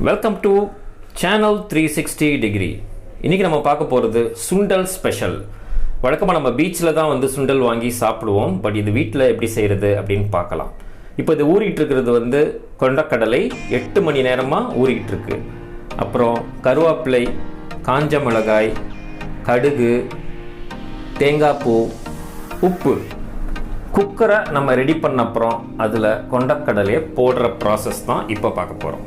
Welcome to channel 360 degree. இன்றைக்கி நம்ம பார்க்க போகிறது சுண்டல் ஸ்பெஷல். வழக்கமாக நம்ம பீச்சில் தான் சுண்டல் வாங்கி சாப்பிடுவோம். பட் இது வீட்டில் எப்படி செய்கிறது அப்படின்னு பார்க்கலாம். இப்போ இது ஊறிட்டு இருக்கிறது கொண்டக்கடலை 8 மணி நேரமாக ஊறிக்கிட்டு இருக்கு. அப்புறம் கருவேப்பிலை, காஞ்ச மிளகாய், கடுகு, தேங்காய் பூ, உப்பு. குக்கரை நம்ம ரெடி பண்ண அப்புறம் அதில் கொண்டக்கடலையை போடுற ப்ராசஸ் தான் இப்போ பார்க்க போகிறோம்.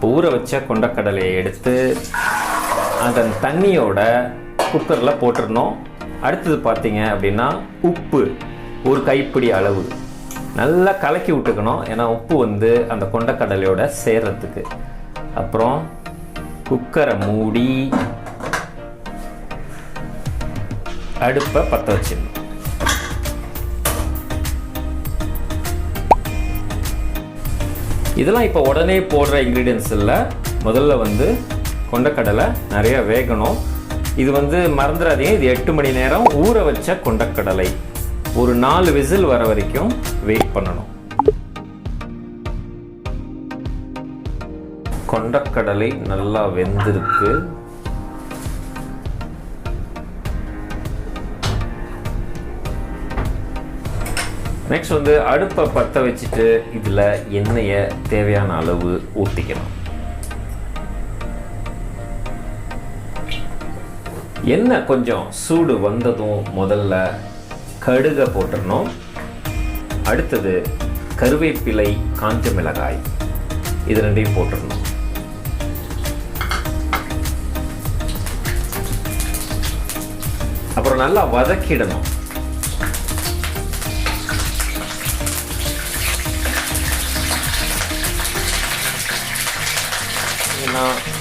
ஊற வச்ச கொண்டக்கடலையை எடுத்து அதன் தண்ணியோட குக்கரில் போட்டுடணும். அடுத்தது பார்த்தீங்க அப்படின்னா உப்பு ஒரு கைப்பிடி அளவு நல்லா கலக்கி விட்டுக்கணும். ஏன்னா உப்பு அந்த கொண்டக்கடலையோட சேர்றதுக்கு. அப்புறம் குக்கரை மூடி அடுப்பை பற்ற வச்சிடணும். இதெல்லாம் இப்போ உடனே போடுற இன்க்ரீடியன்ஸ் இல்லை. முதல்ல கொண்டக்கடலை நிறைய வேகணும். இது மறந்துடாதீங்க, இது 8 மணி நேரம் ஊற வச்ச கொண்டக்கடலை. ஒரு 4 விசில் வர வரைக்கும் வெயிட் பண்ணணும். கொண்டக்கடலை நல்லா வெந்திருக்கு. நெக்ஸ்ட் அடுப்பை பற்ற வச்சுட்டு இதில் எண்ணெயை தேவையான அளவு ஊற்றிக்கணும். எண்ணெய் கொஞ்சம் சூடு வந்ததும் முதல்ல கடுகை போட்டுடணும். அடுத்தது கருவேப்பிலை, காஞ்ச மிளகாய், இது ரெண்டையும் போட்டுடணும். அப்புறம் நல்லா வதக்கிடணும்.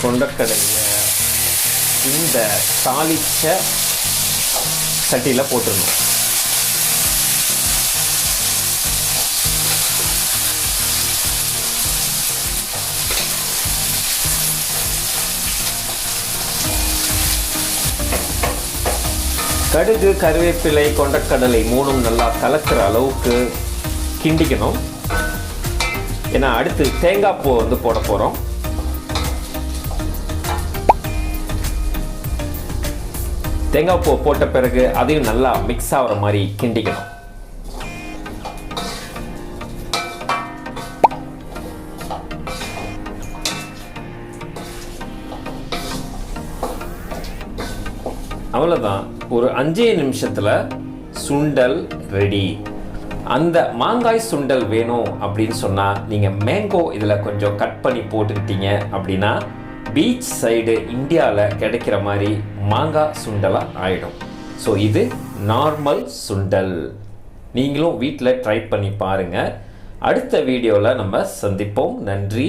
கொண்டக்கடலையை இந்த தாளிச்ச சட்டியில் போட்டுடணும். கடுகு, கருவேப்பிலை, கொண்டக்கடலை மூணும் நல்லா கலக்கிற அளவுக்கு கிண்டிக்கணும். ஏன்னா அடுத்து தேங்காய் பூ போட போகிறோம். தேங்காய் பூ போட்ட பிறகு அதையும் நல்லா மிக்ஸ் ஆகிற மாதிரி கிண்டிக்கணும். அவ்வளோதான், ஒரு 5 நிமிஷத்தில் சுண்டல் ரெடி. அந்த மாங்காய் சுண்டல் வேணும் அப்படின்னு சொன்னால் நீங்கள் மேங்கோ இதில் கொஞ்சம் கட் பண்ணி போட்டுக்கிட்டீங்க அப்படின்னா பீச் சைடு இந்தியாவில் கிடைக்கிற மாதிரி மாங்காய் சுண்டலாக ஆகிடும். ஸோ இது நார்மல் சுண்டல். நீங்களும் வீட்டில் ட்ரை பண்ணி பாருங்கள். அடுத்த வீடியோவில் நம்ம சந்திப்போம். நன்றி,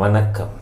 வணக்கம்.